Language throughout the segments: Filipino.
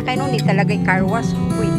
sasakay nun, di talaga car wash. Uy.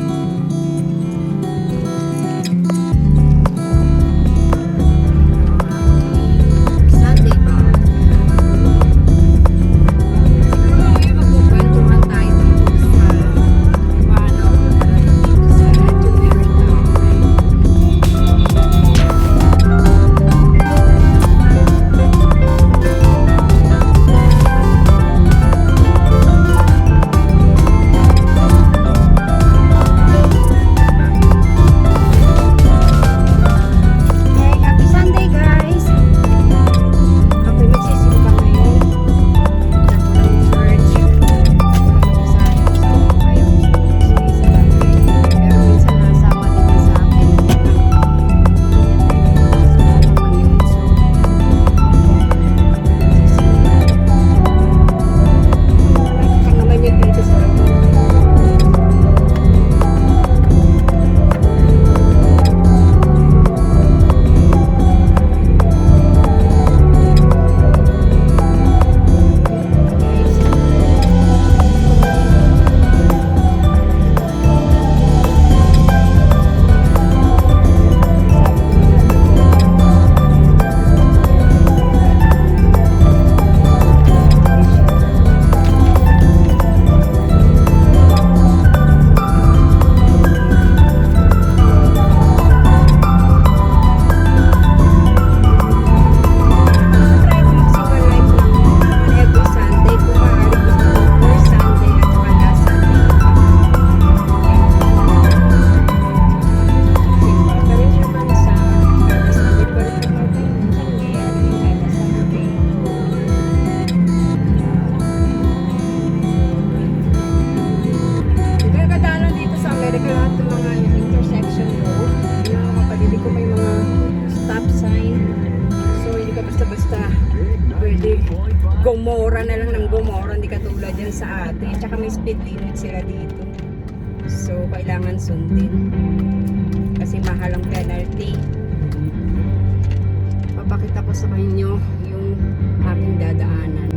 Gumora na lang ng gumora, hindi katulad yan sa atin. Tsaka may speed limit sila dito. So, kailangan sundin. Kasi mahal ang penalty. Papakita ko sa inyo yung aking dadaanan.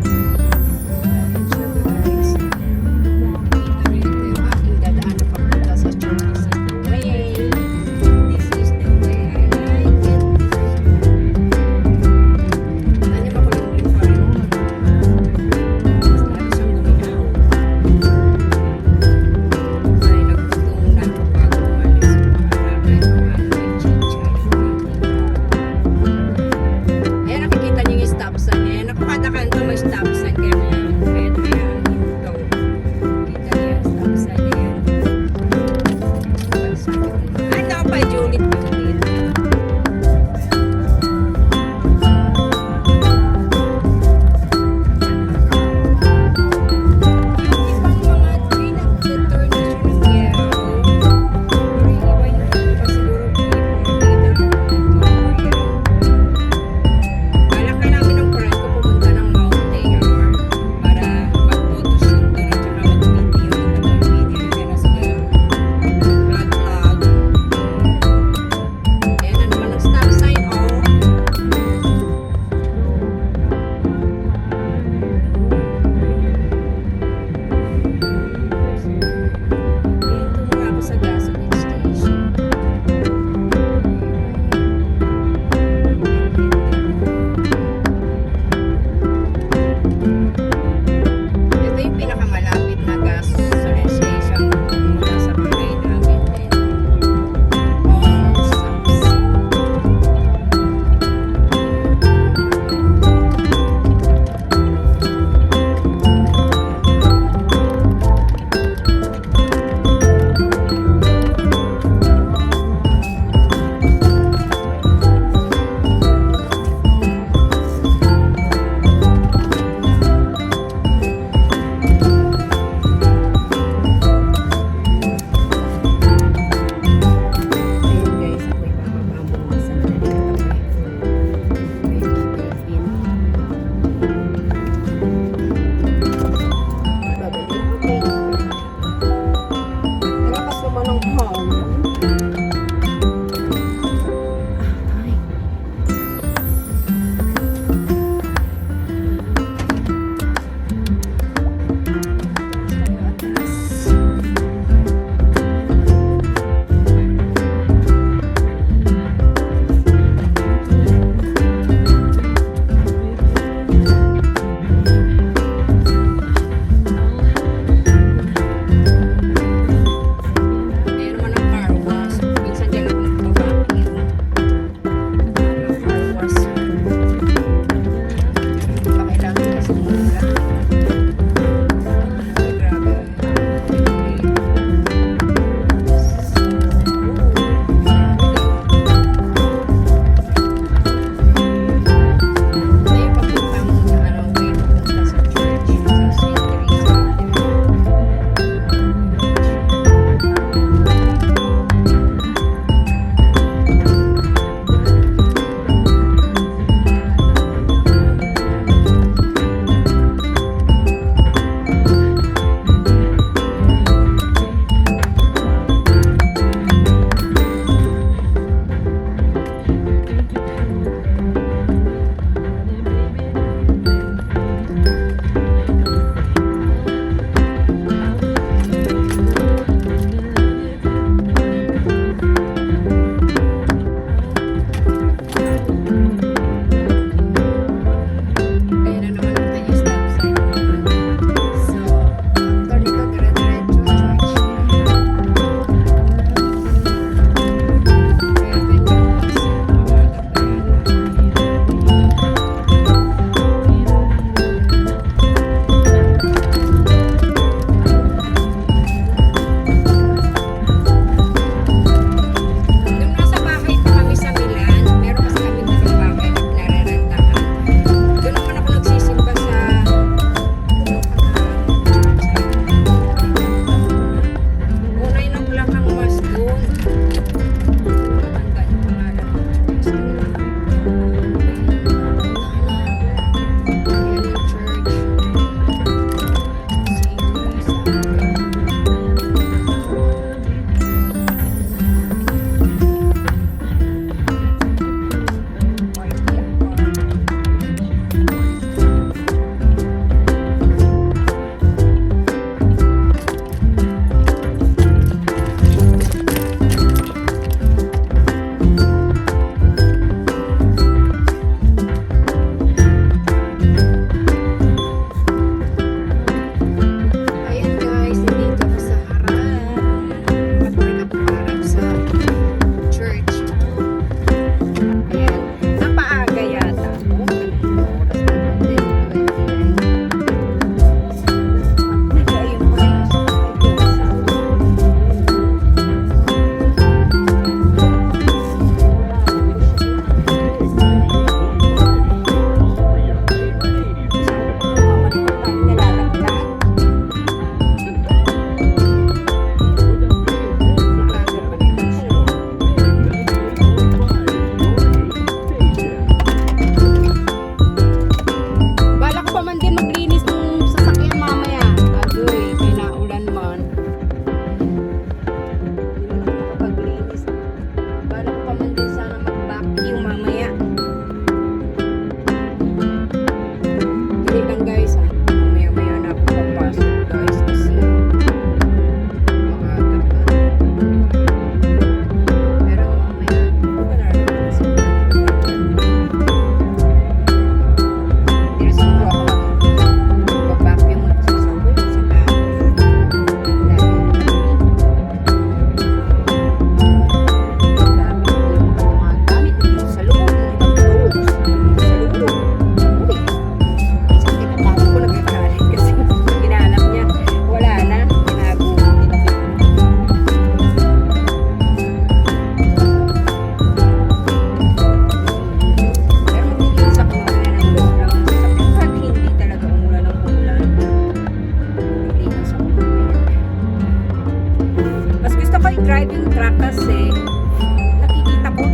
mag-drive yung truck kasi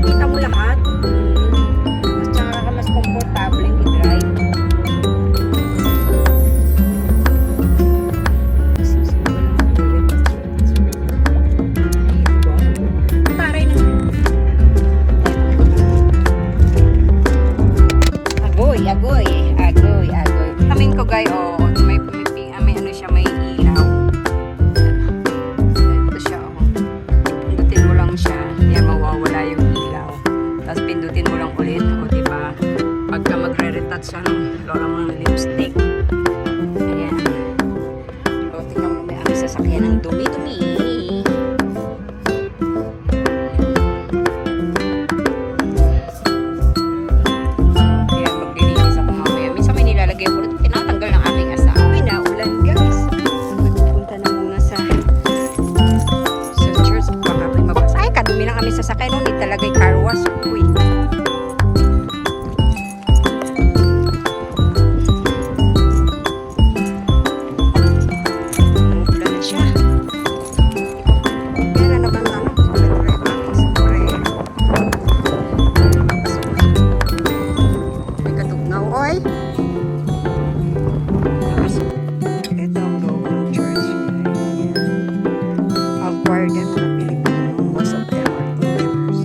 kita mo lahat. Mas tsaka ka mas komportable yung i-drive. Taray na. Agoy. Kamin ko guys, may ano siya, may ilaw. Ito siya, pindutin mo lang siya, yan mawawala yung ilaw. Tapos pindutin mo lang ulit, o diba? Pagka magre-retouch siya ng lola mo ng lipstick. Ayan. O, tingnan mo may ang sasakyan ng dumi-dumi. Tinatanggal ng aking asawa. Ay, naulan guys. Punta na muna sa church. Baka may mabasa. Ay, kadumi lang kami sa sakay. Nung italagay car wash. Uy. Naulan na siya. Kaya na naman ano. May katugnaw. Oy. Them, mga Pilipino, most of them are teachers.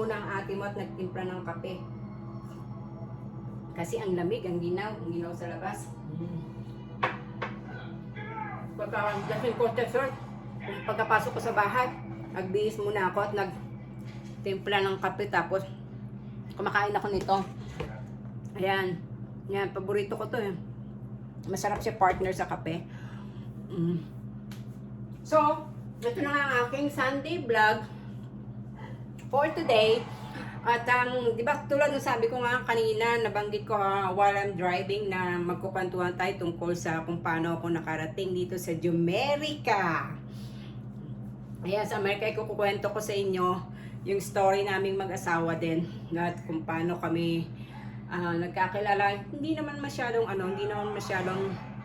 muna ang ate mo at nagtimpla ng kape. Kasi ang lamig, ang ginaw sa labas. Pagka-lasing ko sa short, kung pagkapasok ko sa bahay, nagbihis muna ako at nagtimpla ng kape, tapos kumakain ako nito. Ayan. Yan, paborito ko to eh. Masarap siya partner sa kape. So, ito na nga ang aking Sunday vlog for today. At di ba tulad ng sabi ko nga kanina, nabanggit ko while I'm driving na magkukwentuhan tayo tungkol sa kung paano ako nakarating dito sa Jamaica. Ayan, sa Amerika ikukukwento ko sa inyo yung story naming mag-asawa din. At kung paano kami nagkakilala. Hindi naman masyadong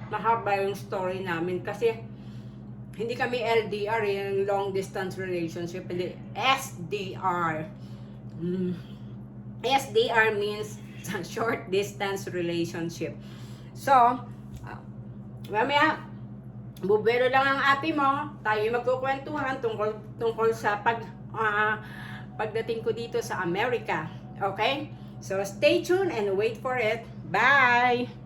mahaba yung story namin kasi hindi kami LDR, yung long distance relationship, hindi SDR. SDR means short distance relationship. So, mamaya bubero lang ang ate mo, tayo magkukwentuhan tungkol sa pagdating ko dito sa Amerika. Okay? So, stay tuned and wait for it. Bye!